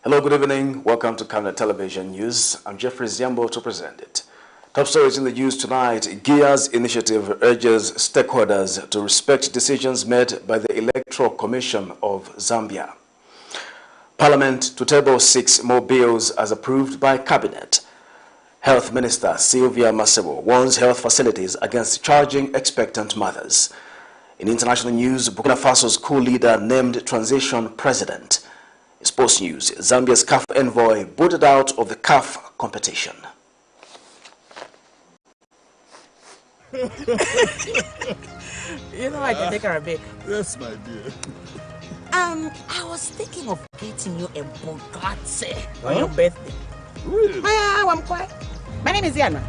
Hello, good evening. Welcome to Camnet Television News. I'm Jeffrey Ziambo to present it. Top stories in the news tonight. GIA's initiative urges stakeholders to respect decisions made by the Electoral Commission of Zambia. Parliament to table 6 more bills as approved by Cabinet. Health Minister SYLVIA MASEBO warns health facilities against charging expectant mothers. In international news, Burkina Faso's coup leader named transition president. In sports news, Zambia's COUP envoy booted out of the COUP competition. You know I can take her a bit. Yes, my dear. I was thinking of getting you a Bugatti on your birthday. Really? I'm quiet. My name is Yana.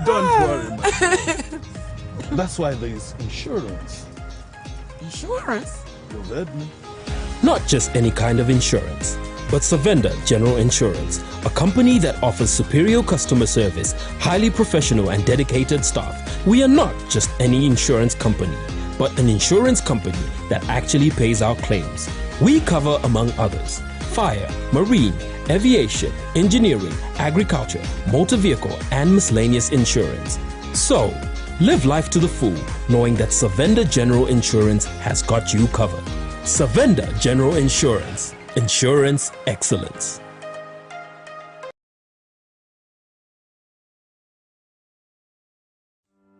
Don't worry, man. That's why there is insurance. Insurance? You heard me. Not just any kind of insurance, but Savenda General Insurance, a company that offers superior customer service, highly professional and dedicated staff. We are not just any insurance company, but an insurance company that actually pays our claims. We cover, among others, fire, marine, aviation, engineering, agriculture, motor vehicle, and miscellaneous insurance. So, live life to the full, knowing that Savenda General Insurance has got you covered. Savenda General Insurance. Insurance excellence.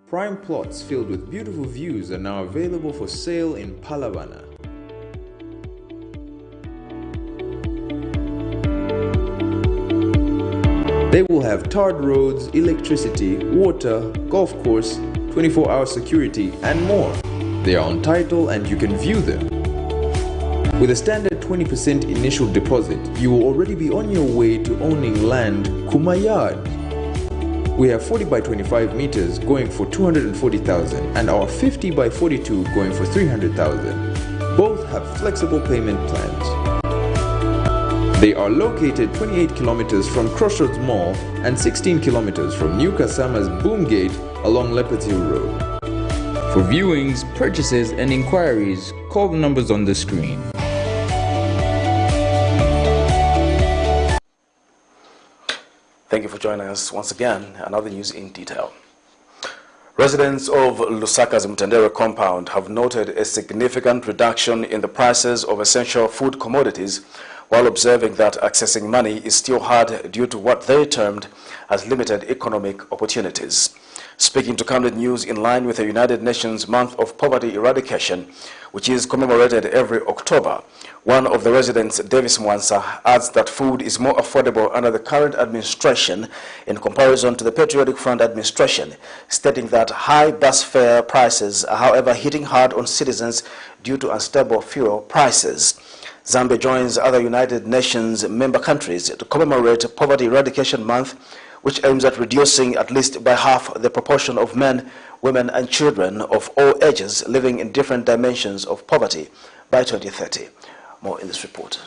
Prime plots filled with beautiful views are now available for sale in Palavana. They will have tarred roads, electricity, water, golf course, 24-hour security, and more. They are on title and you can view them. With a standard 20% initial deposit, you will already be on your way to owning land Kumayard. We have 40 by 25 meters going for 240,000 and our 50 by 42 going for 300,000. Both have flexible payment plans. They are located 28 kilometers from Crossroads Mall and 16 kilometers from New Kasama's Boom Gate along Leopard Hill Road. For viewings, purchases, and inquiries, call the numbers on the screen. Thank you for joining us once again. Another news in detail. Residents of Lusaka's Mtendere compound have noted a significant reduction in the prices of essential food commodities, while observing that accessing money is still hard due to what they termed as limited economic opportunities. Speaking to Camnet News in line with the United Nations Month of Poverty Eradication, which is commemorated every October, one of the residents, Davis Mwansa, adds that food is more affordable under the current administration in comparison to the Patriotic Front administration, stating that high bus fare prices are, however, hitting hard on citizens due to unstable fuel prices. Zambia joins other United Nations member countries to commemorate Poverty Eradication Month, which aims at reducing at least by half the proportion of men, women and children of all ages living in different dimensions of poverty by 2030. More in this report.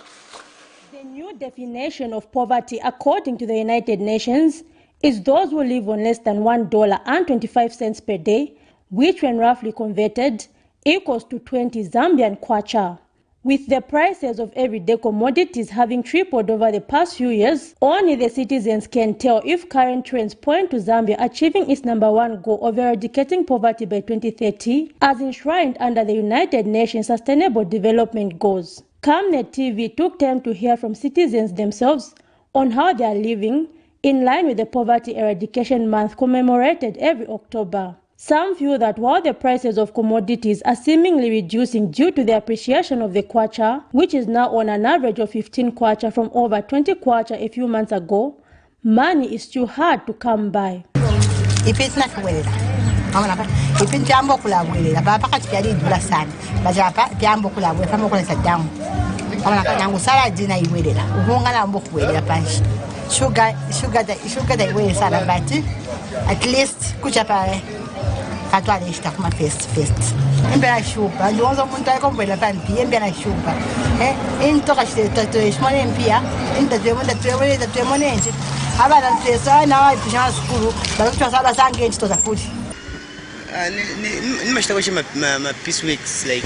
The new definition of poverty, according to the United Nations, is those who live on less than $1.25 per day, which when roughly converted equals to 20 Zambian kwacha. With the prices of everyday commodities having tripled over the past few years, only the citizens can tell if current trends point to Zambia achieving its #1 goal of eradicating poverty by 2030, as enshrined under the United Nations Sustainable Development Goals. Camnet TV took time to hear from citizens themselves on how they are living in line with the Poverty Eradication Month commemorated every October. Some feel that while the prices of commodities are seemingly reducing due to the appreciation of the kwacha, which is now on an average of 15 kwacha from over 20 kwacha a few months ago, money is still hard to come by. At least Katwale ishita kuma first. Impela shupa, ndionzo muntu ayikomvela pampi, impela shupa. Into kashite tato ishmone impia, into tuemonenzi. Abana ntesa na wayipisha skulu, bakutwa saba sange into za futhi. my peace weeks like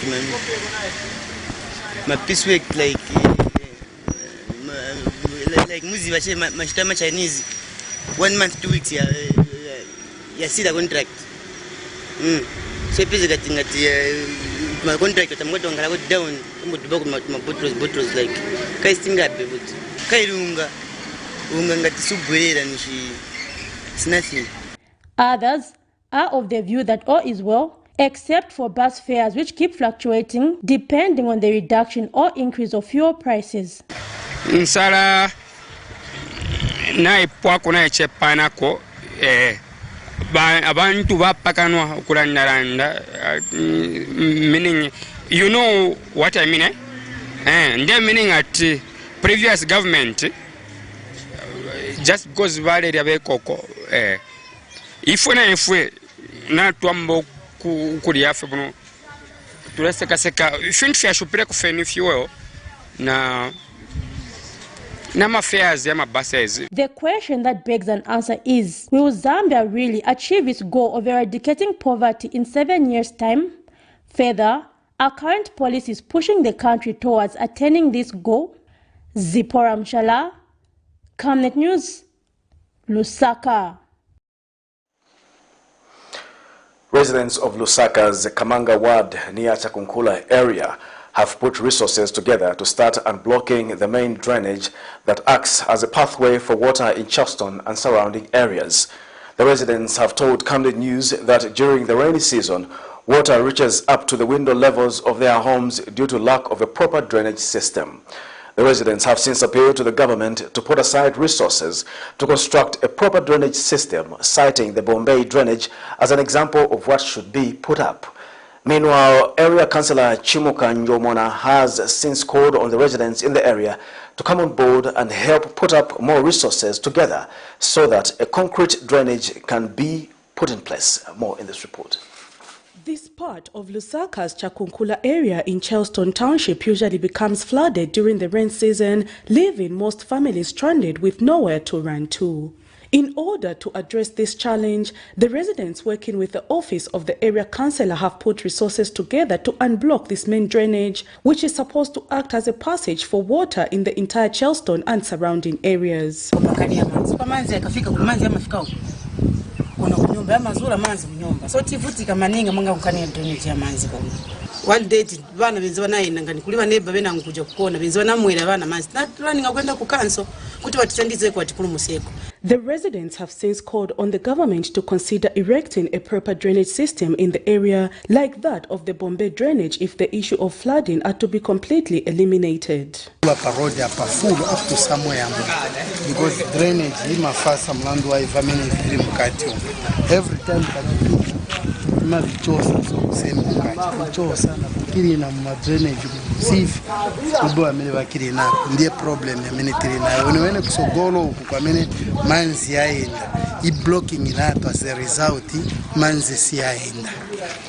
my peace week like muzi vache mashitama Chinese 1 month 2 weeks ya see the contract so basically ngati my contract tamngoto ngala go down umudibako my bottles like kai stingabe but kai lunga unga ngati subwera nishi it's nothing. Others are of the view that all is well, except for bus fares which keep fluctuating depending on the reduction or increase of fuel prices. Nsala na ipwako na echepanako abantu bapakanwa okulandaranda meaning you know what I mean and then meaning at previous government just because vale yabekoko ifwe na twambo kuli yafe buno tulesekaseka fintu yashupire kufeni fuel na fares ya buses. The question that begs an answer is, will Zambia really achieve its goal of eradicating poverty in 7 years' time? Further, are current policies pushing the country towards attaining this goal? Zipporah Mshala, Camnet News, Lusaka. Residents of Lusaka's Kamanga Ward near Chakunkula area have put resources together to start unblocking the main drainage that acts as a pathway for water in Charleston and surrounding areas. The residents have told Camnet News that during the rainy season, water reaches up to the window levels of their homes due to lack of a proper drainage system. The residents have since appealed to the government to put aside resources to construct a proper drainage system, citing the Bombay drainage as an example of what should be put up. Meanwhile, Area Councillor Chimuka Njomona has since called on the residents in the area to come on board and help put up more resources together so that a concrete drainage can be put in place. More in this report. This part of Lusaka's Chakunkula area in Charleston Township usually becomes flooded during the rain season, leaving most families stranded with nowhere to run to. In order to address this challenge, the residents working with the office of the area councillor have put resources together to unblock this main drainage, which is supposed to act as a passage for water in the entire Charleston and surrounding areas. One day vana benzi vanaenda ngani kuli vaneba venangu kuja kukona benzi vanamwera vana manzi natulaninga kwenda kukanso kuti vatithandize kwati pulumuseko. The residents have since called on the government to consider erecting a proper drainage system in the area like that of the Bombay drainage if the issue of flooding are to be completely eliminated. Up to somewhere because drainage every time mavichosa so same kuchosa kiri na drainage safe kubo amene bakiri na ndiye problem amene tiri nayo wene kusogolo kukwamene manzi yaenda I blocking inato as a result manzi si yaenda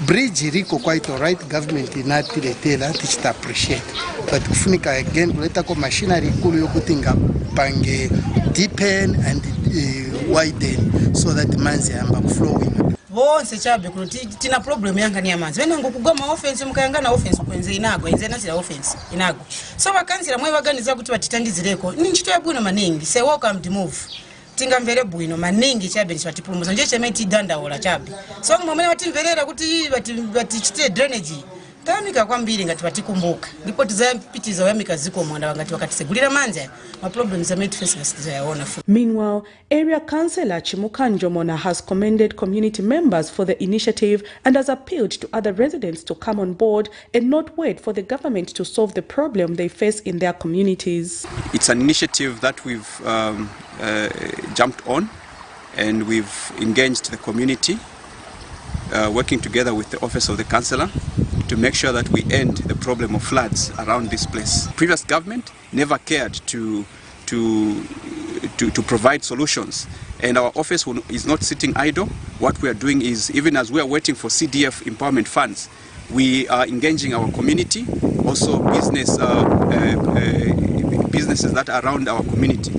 bridge riko quite alright government inatiletela tichita appreciate but kufunika again kuleta ko machinery kulu yokutinga pange deepen and widen so that manzi yamba flowing. Bonse chabe kuti tina problem yanga ni amanzi venango kugoma offense mukayanga na offense kwenze inago enze natira offense inago so vakansira mwe vaganiza kuti vatitandizireko ni ntchito yabwino maningi say welcome to move tingamvere bwino maningi chabe nchipatipumuza nje chemeti dandaola chabe so mwamene vatimverera kuti vatichite drainage tamika kwambiri ngati vatikumbuka ndipo tizapitiza yamika ziko mwanda wangati wakatisegulira manzi ma problems ameti face tizayaona. Meanwhile, area councillor Chimuka Njomona has commended community members for the initiative and has appealed to other residents to come on board and not wait for the government to solve the problem they face in their communities. It's an initiative that we've jumped on and we've engaged the community working together with the office of the councillor to make sure that we end the problem of floods around this place. Previous government never cared to provide solutions, and our office is not sitting idle. What we are doing is, even as we are waiting for CDF empowerment funds, we are engaging our community, also businesses that are around our community,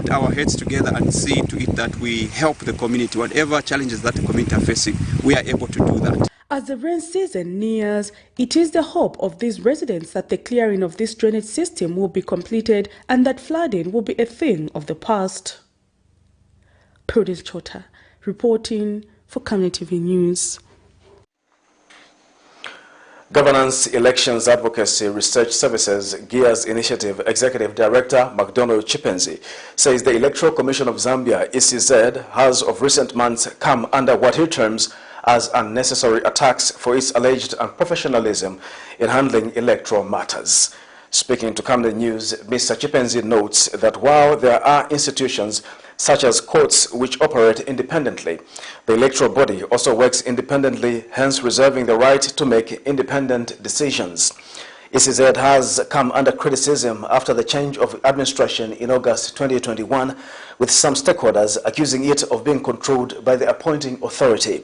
put our heads together and see to it that we help the community. Whatever challenges that the community are facing, we are able to do that. As the rain season nears, it is the hope of these residents that the clearing of this drainage system will be completed and that flooding will be a thing of the past. Prudence Chota, reporting for Camnet TV News. Governance, Elections, Advocacy, Research Services, GEARS Initiative Executive Director McDonald Chipenzi says the Electoral Commission of Zambia, ECZ, has of recent months come under what he terms as unnecessary attacks for its alleged unprofessionalism in handling electoral matters. Speaking to Camnet News, Mr. Chipenzi notes that while there are institutions such as courts which operate independently, the electoral body also works independently, hence reserving the right to make independent decisions. ECZ has come under criticism after the change of administration in August 2021, with some stakeholders accusing it of being controlled by the appointing authority.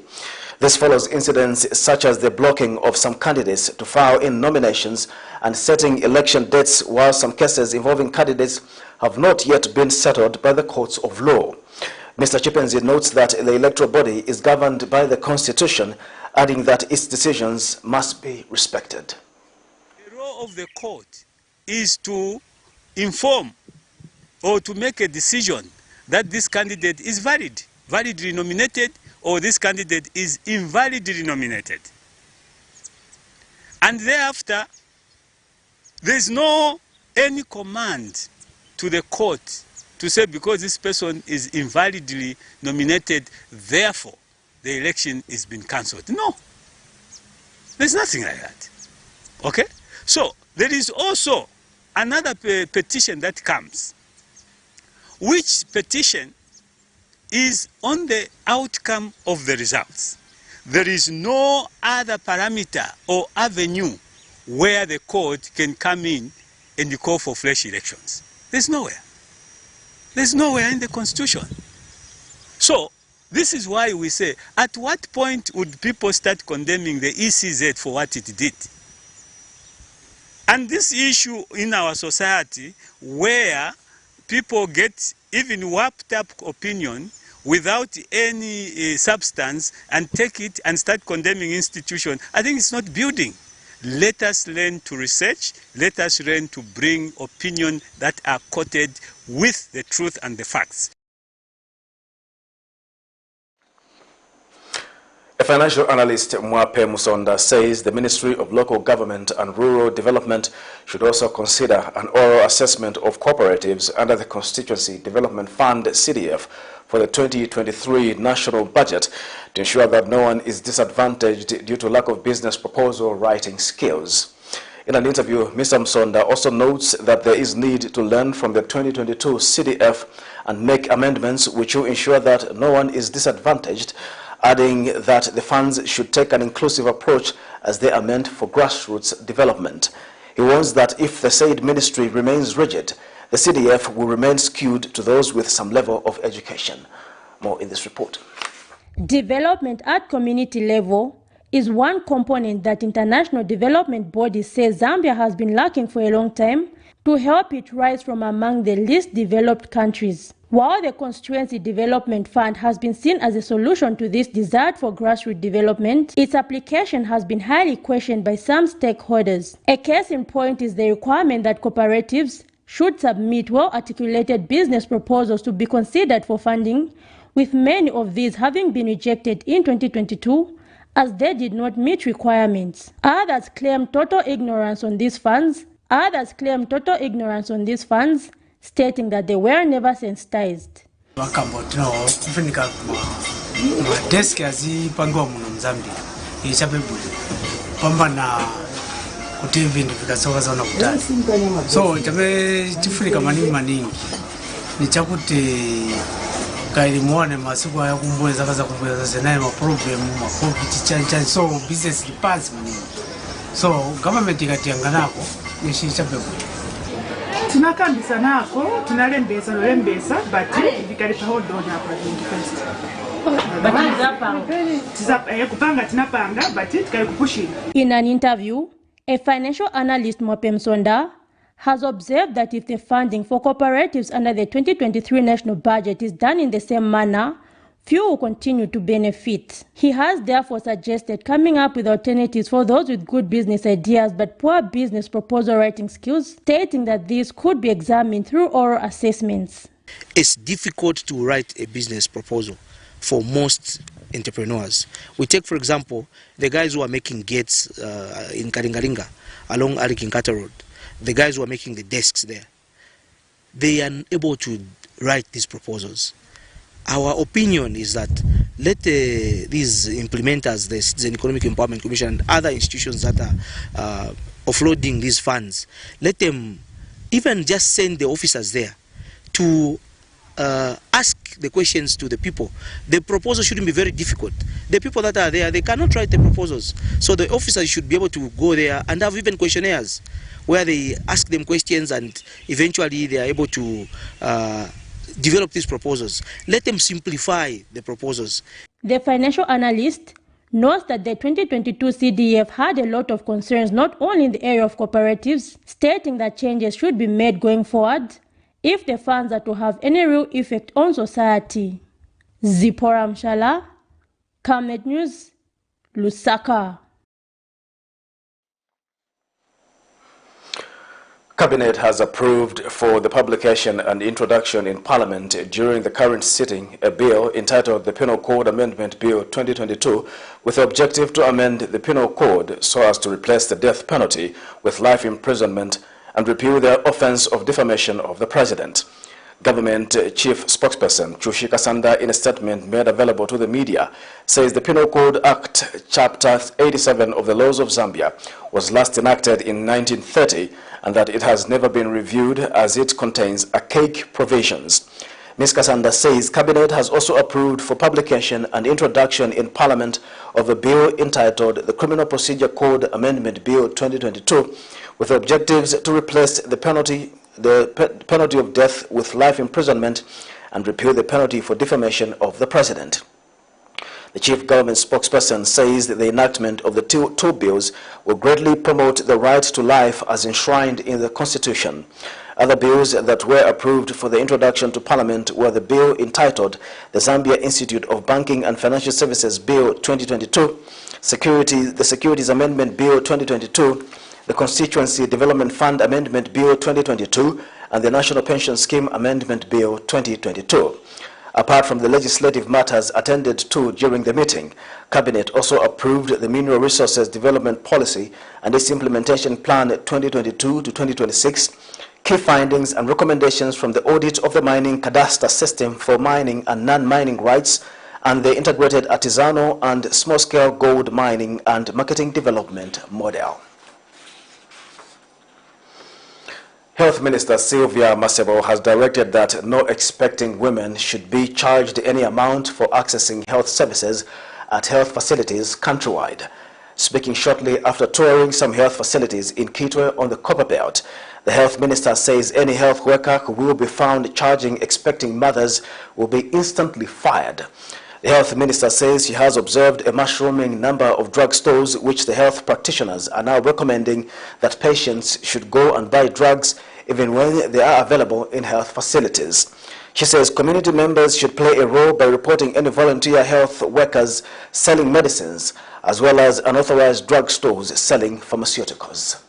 This follows incidents such as the blocking of some candidates to file in nominations and setting election dates, while some cases involving candidates have not yet been settled by the courts of law. Mr. Chipenzi notes that the electoral body is governed by the Constitution, adding that its decisions must be respected. The role of the court is to inform or to make a decision that this candidate is validly nominated, or this candidate is invalidly nominated. And thereafter, there is no any command to the court to say because this person is invalidly nominated, therefore the election is been cancelled. No, there's nothing like that. Okay? So there is also another petition that comes, which petition is on the outcome of the results. There is no other parameter or avenue where the court can come in and call for fresh elections. There's nowhere. There's nowhere in the Constitution. So this is why we say, at what point would people start condemning the ECZ for what it did? And this issue in our society where people get even warped up opinion without any substance and take it and start condemning institutions, I think it's not building. Let us learn to research. Let us learn to bring opinion that are quoted with the truth and the facts. A financial analyst, Mwape Musonda, says the Ministry of Local Government and Rural Development should also consider an oral assessment of cooperatives under the Constituency Development Fund, CDF, for the 2023 national budget to ensure that no one is disadvantaged due to lack of business proposal writing skills. In an interview, Mr. Musonda also notes that there is need to learn from the 2022 CDF and make amendments which will ensure that no one is disadvantaged, adding that the funds should take an inclusive approach as they are meant for grassroots development. He warns that if the said ministry remains rigid, the CDF will remain skewed to those with some level of education. More in this report. Development at community level is one component that international development bodies say Zambia has been lacking for a long time to help it rise from among the least developed countries. While the Constituency Development Fund has been seen as a solution to this desire for grassroots development, its application has been highly questioned by some stakeholders. A case in point is the requirement that cooperatives should submit well-articulated business proposals to be considered for funding, with many of these having been rejected in 2022 as they did not meet requirements. Others claim total ignorance on these funds, stating that they were never sensitized. So tifurika maningi nichakuti kailimuone masiku ya kumbweza kaza kumbweza senaye ma problem ma covid change so business lipazi maningi so government ikatianga nako nishichapebu tunakambisa nako tunalembeza but vikalipa hold on hapa In an interview, a financial analyst, Mwape Musonda, has observed that if the funding for cooperatives under the 2023 national budget is done in the same manner, few will continue to benefit. He has therefore suggested coming up with alternatives for those with good business ideas but poor business proposal writing skills, stating that these could be examined through oral assessments. It's difficult to write a business proposal for most entrepreneurs. We take, for example, the guys who are making gates in Karingaringa along Arikinkata Road, the guys who are making the desks there. They are able to write these proposals. Our opinion is that let these implementers, the Citizen Economic Empowerment Commission and other institutions that are offloading these funds, let them even just send the officers there to ask the questions to the people. The proposal shouldn't be very difficult. The people that are there, they cannot write the proposals. So the officers should be able to go there and have even questionnaires where they ask them questions and eventually they are able to develop these proposals. Let them simplify the proposals. The financial analyst notes that the 2022 CDF had a lot of concerns not only in the area of cooperatives, stating that changes should be made going forward if the funds are to have any real effect on society. Zipporah Mshala, Camnet News, Lusaka. Cabinet has approved for the publication and introduction in Parliament during the current sitting a bill entitled the Penal Code Amendment Bill 2022 with the objective to amend the Penal Code so as to replace the death penalty with life imprisonment and repeal the offence of defamation of the President. Government Chief Spokesperson Chushi Kasanda, in a statement made available to the media, says the Penal Code Act, Chapter 87 of the Laws of Zambia, was last enacted in 1930 and that it has never been reviewed as it contains archaic provisions. Ms. Kasanda says Cabinet has also approved for publication and introduction in Parliament of a bill entitled the Criminal Procedure Code Amendment Bill 2022 with objectives to replace the penalty of death with life imprisonment and repeal the penalty for defamation of the President. The chief government spokesperson says that the enactment of the two bills will greatly promote the right to life as enshrined in the Constitution. Other bills that were approved for the introduction to Parliament were the bill entitled the Zambia Institute of Banking and Financial Services Bill 2022, the Securities Amendment Bill 2022, the Constituency Development Fund Amendment Bill 2022, and the National Pension Scheme Amendment Bill 2022. Apart from the legislative matters attended to during the meeting, Cabinet also approved the Mineral Resources Development Policy and its Implementation Plan 2022 to 2026, key findings and recommendations from the audit of the mining cadastre system for mining and non-mining rights, and the integrated artisanal and small-scale gold mining and marketing development model. Health Minister SYLVIA MASEBO has directed that no expecting women should be charged any amount for accessing health services at health facilities countrywide. Speaking shortly after touring some health facilities in Kitwe on the Copper Belt, the health minister says any health worker who will be found charging expecting mothers will be instantly fired. The health minister says she has observed a mushrooming number of drugstores which the health practitioners are now recommending that patients should go and buy drugs even when they are available in health facilities. She says community members should play a role by reporting any volunteer health workers selling medicines as well as unauthorized drugstores selling pharmaceuticals.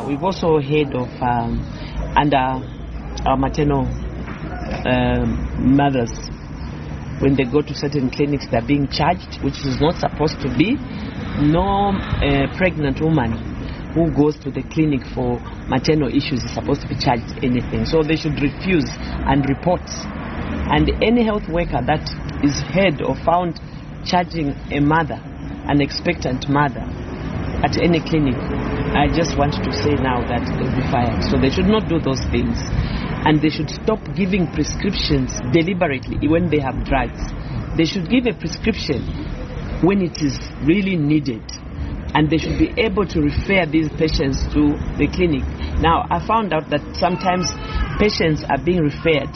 We've also heard of under our maternal mothers, when they go to certain clinics, they're being charged, which is not supposed to be. No pregnant woman who goes to the clinic for maternal issues is supposed to be charged anything. So they should refuse and report. And any health worker that is heard or found charging a mother, an expectant mother, at any clinic, I just want to say now that they'll be fired. So they should not do those things. And they should stop giving prescriptions deliberately when they have drugs. They should give a prescription when it is really needed. And they should be able to refer these patients to the clinic. Now, I found out that sometimes patients are being referred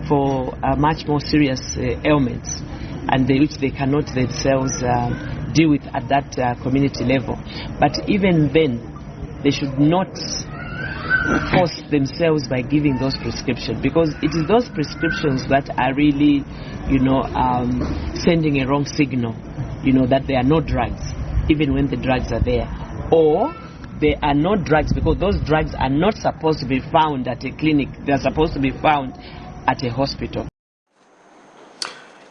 for much more serious ailments, and which they cannot themselves deal with at that community level. But even then, they should not force themselves by giving those prescriptions, because it is those prescriptions that are really, sending a wrong signal, that there are no drugs, even when the drugs are there. Or there are no drugs because those drugs are not supposed to be found at a clinic. They are supposed to be found at a hospital.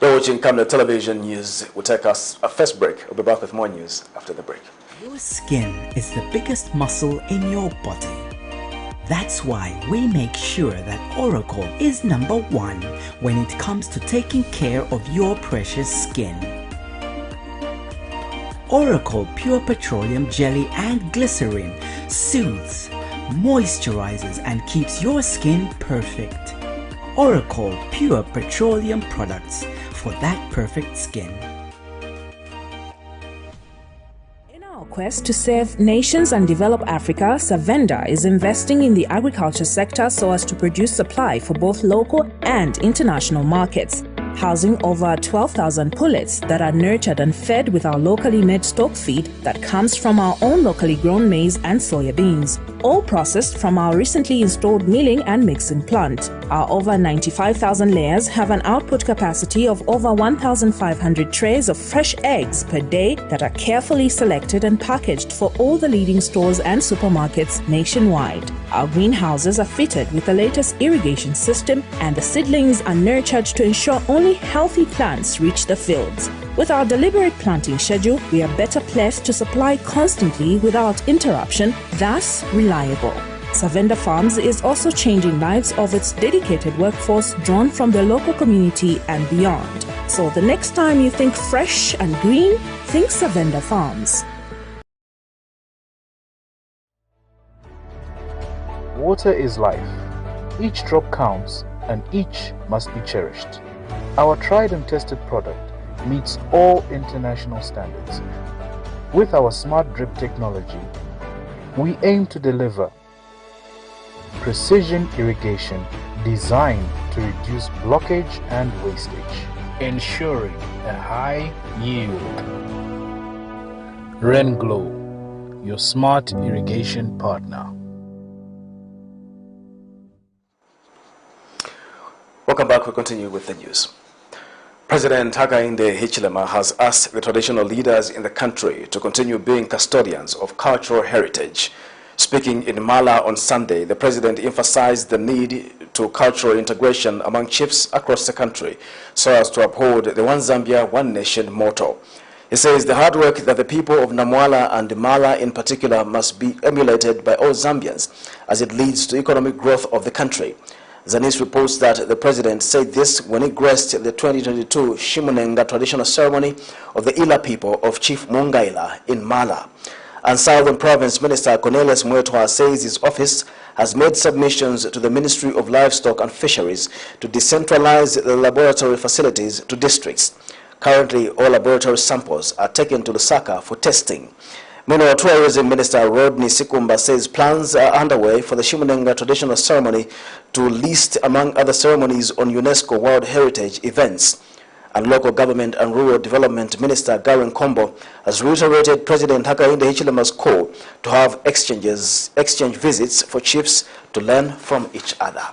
You're watching Camnet Television News. We'll take us a first break. We'll be back with more news after the break. Your skin is the biggest muscle in your body. That's why we make sure that Oracle is #1 when it comes to taking care of your precious skin. Oracle Pure Petroleum Jelly and Glycerin soothes, moisturizes and keeps your skin perfect. Oracle Pure Petroleum products for that perfect skin. Quest to save nations and develop Africa, Savenda is investing in the agriculture sector so as to produce supply for both local and international markets, housing over 12,000 pullets that are nurtured and fed with our locally made stock feed that comes from our own locally grown maize and soya beans, all processed from our recently installed milling and mixing plant. Our over 95,000 layers have an output capacity of over 1,500 trays of fresh eggs per day that are carefully selected and packaged for all the leading stores and supermarkets nationwide. Our greenhouses are fitted with the latest irrigation system, and the seedlings are nurtured to ensure only healthy plants reach the fields. With our deliberate planting schedule, we are better placed to supply constantly without interruption, thus reliable. Savenda Farms is also changing lives of its dedicated workforce drawn from the local community and beyond. So the next time you think fresh and green, think Savenda Farms. Water is life. Each drop counts and each must be cherished. Our tried and tested product meets all international standards. With our smart drip technology, we aim to deliver precision irrigation designed to reduce blockage and wastage, ensuring a high yield. Renglow, your smart irrigation partner. Welcome back. We continue with the news. President Hakainde Hichilema has asked the traditional leaders in the country to continue being custodians of cultural heritage. Speaking in Mala on Sunday, the president emphasized the need to cultural integration among chiefs across the country so as to uphold the One Zambia, One Nation motto. He says the hard work that the people of Namwala and Mala in particular must be emulated by all Zambians as it leads to economic growth of the country. Zanis reports that the president said this when he graced the 2022 Shimunenga traditional ceremony of the Ila people of Chief Mungaila in Mala. And Southern Province Minister Cornelius Mwetwa says his office has made submissions to the Ministry of Livestock and Fisheries to decentralize the laboratory facilities to districts. Currently, all laboratory samples are taken to Lusaka for testing. Meanwhile, Tourism Minister Rodney Sikumba says plans are underway for the Shimunenga traditional ceremony to list among other ceremonies on UNESCO World Heritage events. And Local Government and Rural Development Minister Garen Kombo has reiterated President Hakainde Hichilema's call to have exchange visits for chiefs to learn from each other.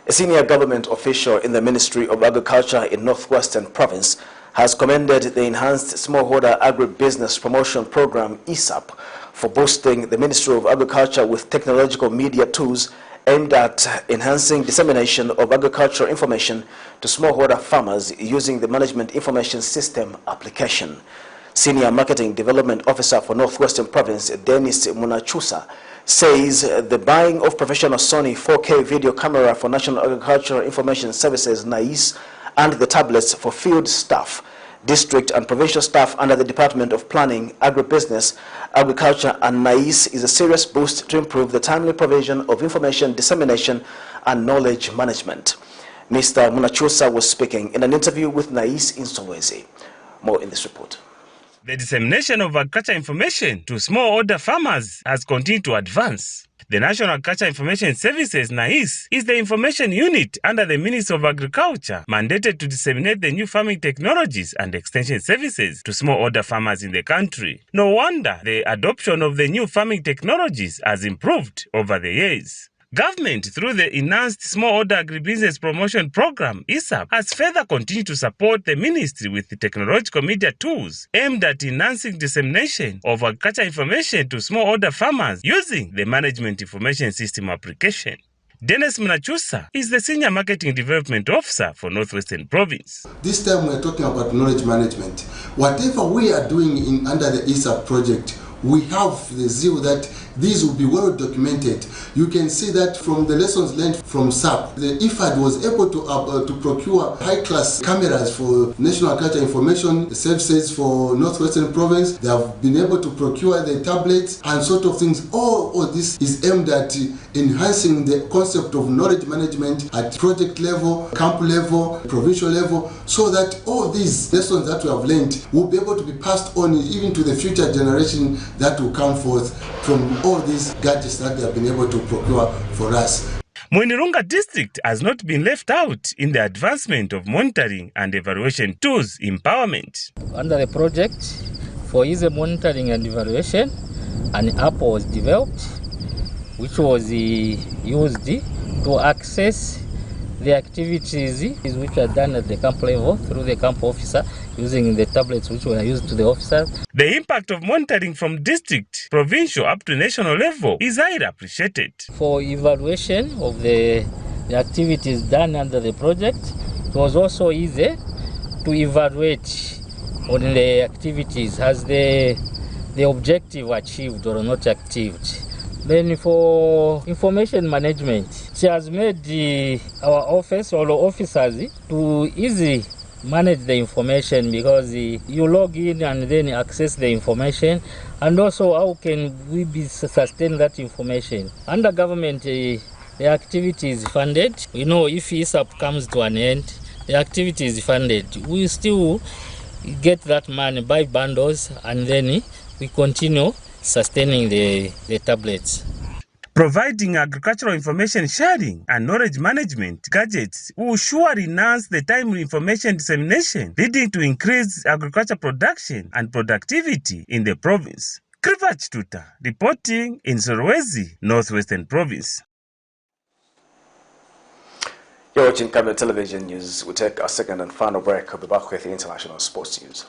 A senior government official in the Ministry of Agriculture in Northwestern Province has commended the Enhanced Smallholder Agribusiness Promotion Program ESAP for boosting the Ministry of Agriculture with technological media tools aimed at enhancing dissemination of agricultural information to smallholder farmers using the Management Information System application. Senior Marketing Development Officer for Northwestern Province, Dennis Munachusa, says the buying of professional Sony 4K video camera for National Agricultural Information Services NAIS and the tablets for field staff, district and provincial staff under the Department of Planning, Agribusiness, Agriculture and NAIS is a serious boost to improve the timely provision of information dissemination and knowledge management. Mr. Munachusa was speaking in an interview with NAIS in Solwezi. More in this report. The dissemination of agriculture information to smallholder farmers has continued to advance. The National Agriculture Information Services, NAIS, is the information unit under the Ministry of Agriculture mandated to disseminate the new farming technologies and extension services to smallholder farmers in the country. No wonder the adoption of the new farming technologies has improved over the years. Government, through the Enhanced Smallholder Agribusiness Promotion Program, ESAP, has further continued to support the ministry with the technological media tools aimed at enhancing dissemination of agriculture information to smallholder farmers using the Management Information System application. Dennis Mnachusa is the Senior Marketing Development Officer for Northwestern Province. This time we're talking about knowledge management. Whatever we are doing under the ESAP project, we have the zeal that these will be well documented. You can see that from the lessons learned from SAP. The IFAD was able to procure high-class cameras for National Agriculture Information Services for Northwestern Province. They have been able to procure the tablets and sort of things. All this is aimed at enhancing the concept of knowledge management at project level, camp level, provincial level, so that all these lessons that we have learned will be able to be passed on even to the future generation that will come forth from all these gadgets that they have been able to procure for us. Mwinirunga district has not been left out in the advancement of monitoring and evaluation tools empowerment. Under the project for easy monitoring and evaluation, an app was developed which was used to access the activities which are done at the camp level through the camp officer using the tablets which were used to the officers. The impact of monitoring from district, provincial up to national level is highly appreciated. For evaluation of the activities done under the project, it was also easy to evaluate on the activities as the objective achieved or not achieved. Then for information management, it has made our office or officers to easy manage the information because you log in and then access the information, and also how can we be sustain that information. Under government, the activity is funded. You know, if ESAP comes to an end, the activity is funded. We still get that money, buy bundles, and then we continue sustaining the tablets. Providing agricultural information sharing and knowledge management gadgets will surely enhance the timely information dissemination, leading to increased agriculture production and productivity in the province. Krivach Tuta, reporting in Solwezi, Northwestern Province. You're watching Camnet Television News. We'll take a second and final break. We'll be back with the international sports news.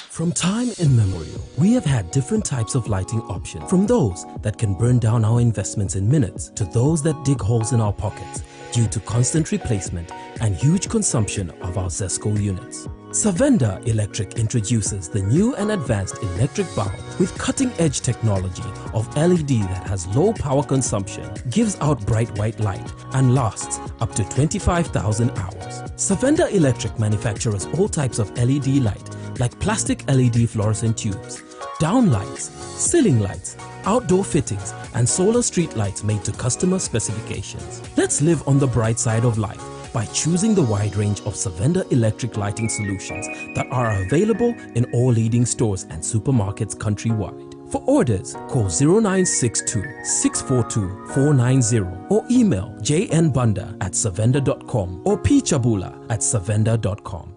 From time immemorial, we have had different types of lighting options, from those that can burn down our investments in minutes to those that dig holes in our pockets due to constant replacement and huge consumption of our ZESCO units. Savenda Electric introduces the new and advanced electric bulb with cutting-edge technology of LED that has low power consumption, gives out bright white light, and lasts up to 25,000 hours. Savenda Electric manufactures all types of LED light, like plastic LED fluorescent tubes, down lights, ceiling lights, outdoor fittings, and solar street lights made to customer specifications. Let's live on the bright side of life by choosing the wide range of Savenda electric lighting solutions that are available in all leading stores and supermarkets countrywide. For orders, call 0962-642-490 or email jnbunda@savenda.com or pchabula@savenda.com.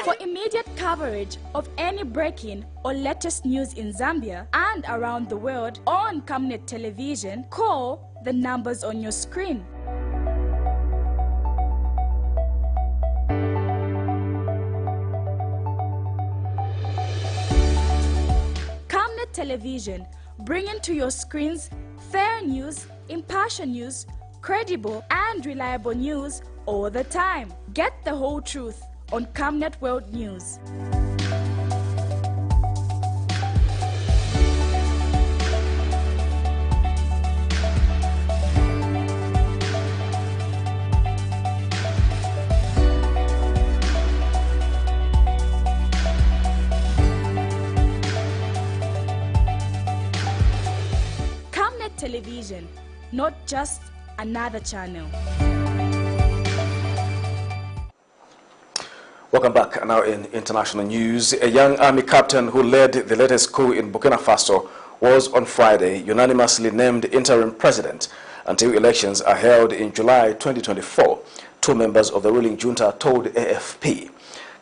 For immediate coverage of any breaking or latest news in Zambia and around the world on Camnet Television, call the numbers on your screen. Camnet Television, bringing to your screens fair news, impartial news, credible and reliable news all the time. Get the whole truth on Camnet World News. Camnet Television, not just another channel. Welcome back. Now in international news, a young army captain who led the latest coup in Burkina Faso was on Friday unanimously named interim president until elections are held in July 2024, two members of the ruling junta told AFP.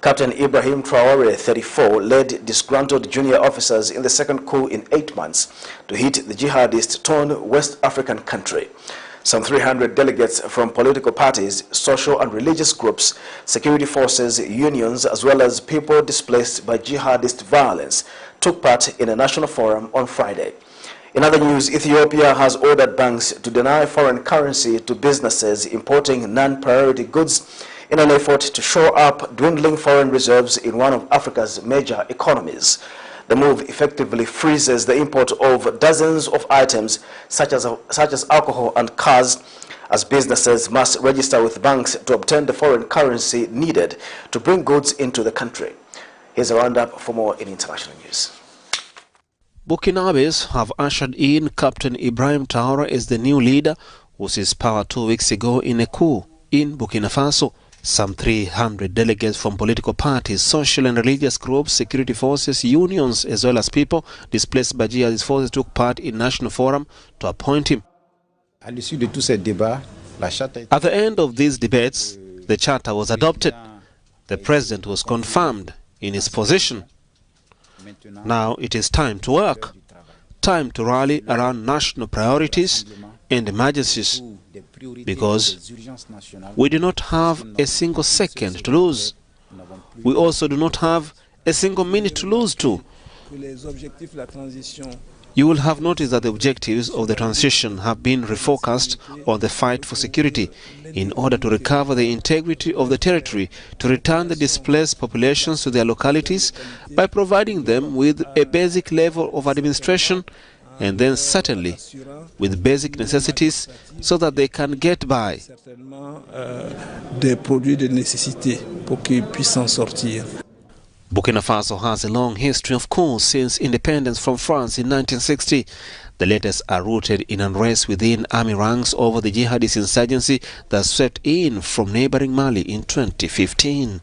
Captain Ibrahim Traoré, 34, led disgruntled junior officers in the second coup in 8 months to hit the jihadist-torn West African country. Some 300 delegates from political parties, social and religious groups, security forces, unions, as well as people displaced by jihadist violence took part in a national forum on Friday. In other news, Ethiopia has ordered banks to deny foreign currency to businesses importing non-priority goods in an effort to shore up dwindling foreign reserves in one of Africa's major economies. The move effectively freezes the import of dozens of items such as alcohol and cars, as businesses must register with banks to obtain the foreign currency needed to bring goods into the country. Here's a roundup for more in international news. Burkinabes have ushered in Captain Ibrahim Traoré as the new leader who seized power 2 weeks ago in a coup in Burkina Faso. Some 300 delegates from political parties, social and religious groups, security forces, unions, as well as people displaced by jihadist forces took part in national forum to appoint him. At the end of these debates, the charter was adopted. The president was confirmed in his position. Now it is time to work, time to rally around national priorities and emergencies, because we do not have a single second to lose. We also do not have a single minute to lose too. You will have noticed that the objectives of the transition have been refocused on the fight for security in order to recover the integrity of the territory, to return the displaced populations to their localities by providing them with a basic level of administration, and then certainly with basic necessities so that they can get by. Burkina Faso has a long history of coups since independence from France in 1960. The latest are rooted in unrest within army ranks over the jihadist insurgency that swept in from neighboring Mali in 2015.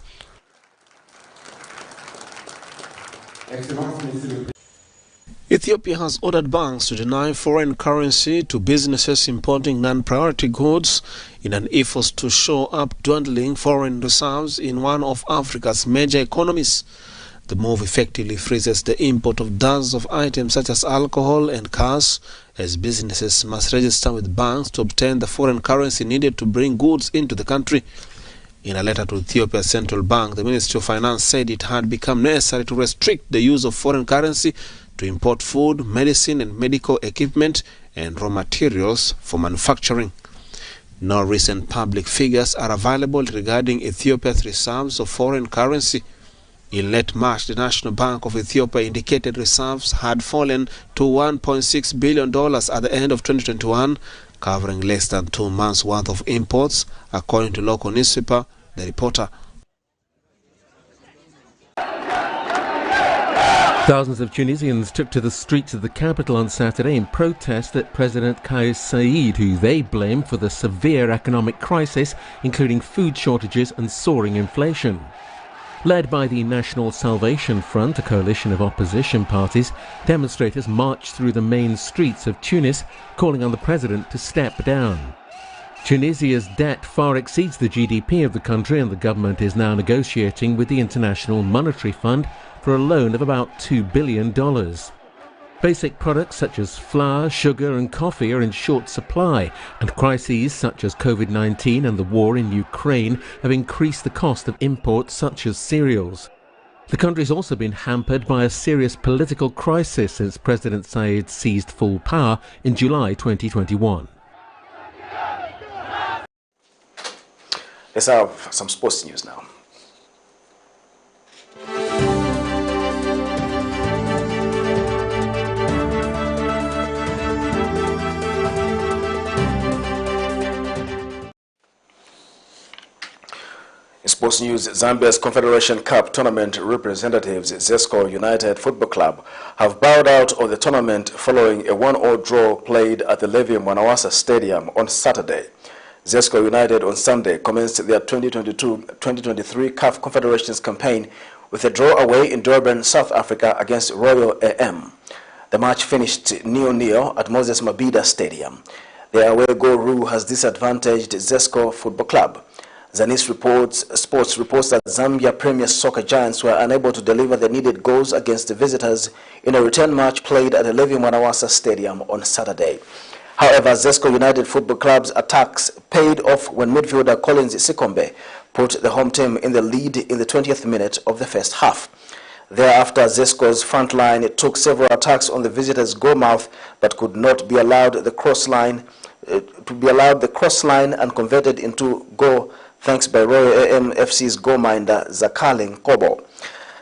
Ethiopia has ordered banks to deny foreign currency to businesses importing non-priority goods in an effort to shore up dwindling foreign reserves in one of Africa's major economies. The move effectively freezes the import of dozens of items such as alcohol and cars, as businesses must register with banks to obtain the foreign currency needed to bring goods into the country. In a letter to Ethiopia's central bank, the Ministry of Finance said it had become necessary to restrict the use of foreign currency to import food, medicine and medical equipment and raw materials for manufacturing. No recent public figures are available regarding Ethiopia's reserves of foreign currency. In late March, the National Bank of Ethiopia indicated reserves had fallen to $1.6 billion at the end of 2021, covering less than 2 months' worth of imports, according to local newspaper The Reporter. Thousands of Tunisians took to the streets of the capital on Saturday in protest at President Kais Saied, who they blame for the severe economic crisis, including food shortages and soaring inflation. Led by the National Salvation Front, a coalition of opposition parties, demonstrators marched through the main streets of Tunis, calling on the president to step down. Tunisia's debt far exceeds the GDP of the country, and the government is now negotiating with the International Monetary Fund for a loan of about $2 billion. Basic products such as flour, sugar and coffee are in short supply, and crises such as COVID-19 and the war in Ukraine have increased the cost of imports such as cereals. The country has also been hampered by a serious political crisis since President Saied seized full power in July 2021. Let's have some sports news now. In sports news, Zambia's Confederation Cup tournament representatives, Zesco United Football Club, have bowed out of the tournament following a 1-1 draw played at the Levi Mwanawasa Stadium on Saturday. Zesco United on Sunday commenced their 2022-2023 CAF Confederations campaign with a draw away in Durban, South Africa against Royal AM. The match finished 0-0 at Moses Mabhida Stadium. The away goal rule has disadvantaged Zesco Football Club. Zanis Sports reports that Zambia Premier Soccer giants were unable to deliver the needed goals against the visitors in a return match played at the Levi Mwanawasa Stadium on Saturday. However, Zesco United Football Club's attacks paid off when midfielder Collins Sikombe put the home team in the lead in the 20th minute of the first half. Thereafter, Zesco's front line took several attacks on the visitors' goal mouth but could not be allowed the cross line and converted into goal thanks by Royal AM FC's goalminder Zakali Nkobo.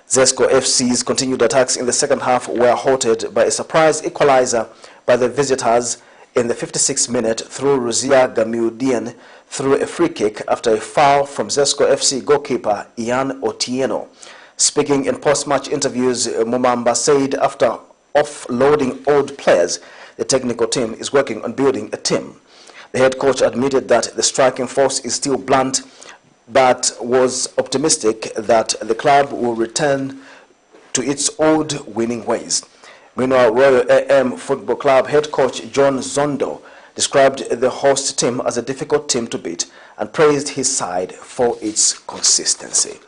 Zesco FC's continued attacks in the second half were halted by a surprise equalizer by the visitors in the 56th minute through Ruzia Gamiudian through a free kick after a foul from Zesco FC goalkeeper Ian Otieno. Speaking in post-match interviews, Mumamba said after offloading old players, the technical team is working on building a team. The head coach admitted that the striking force is still blunt, but was optimistic that the club will return to its old winning ways. Meanwhile, Royal AM Football Club head coach John Zondo described the host team as a difficult team to beat and praised his side for its consistency.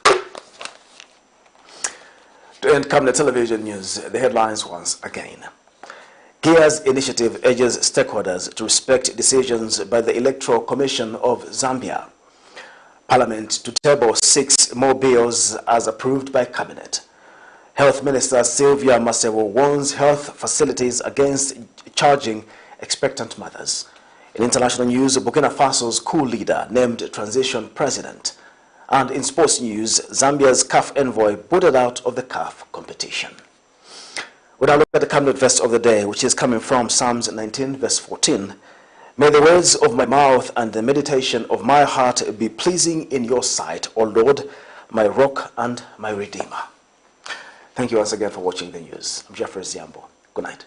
To end Camnet television news, the headlines once again. GEA's initiative urges stakeholders to respect decisions by the Electoral Commission of Zambia. Parliament to table 6 more bills as approved by Cabinet. Health Minister SYLVIA MASEBO warns health facilities against charging expectant mothers. In international news, Burkina Faso's coup leader named transition president. And in sports news, Zambia's CAF envoy booted out of the CAF competition. We now look at the Camnet verse of the day, which is coming from Psalms 19, verse 14. May the words of my mouth and the meditation of my heart be pleasing in your sight, O Lord, my rock and my redeemer. Thank you once again for watching the news. I'm Jeffrey Ziambo. Good night.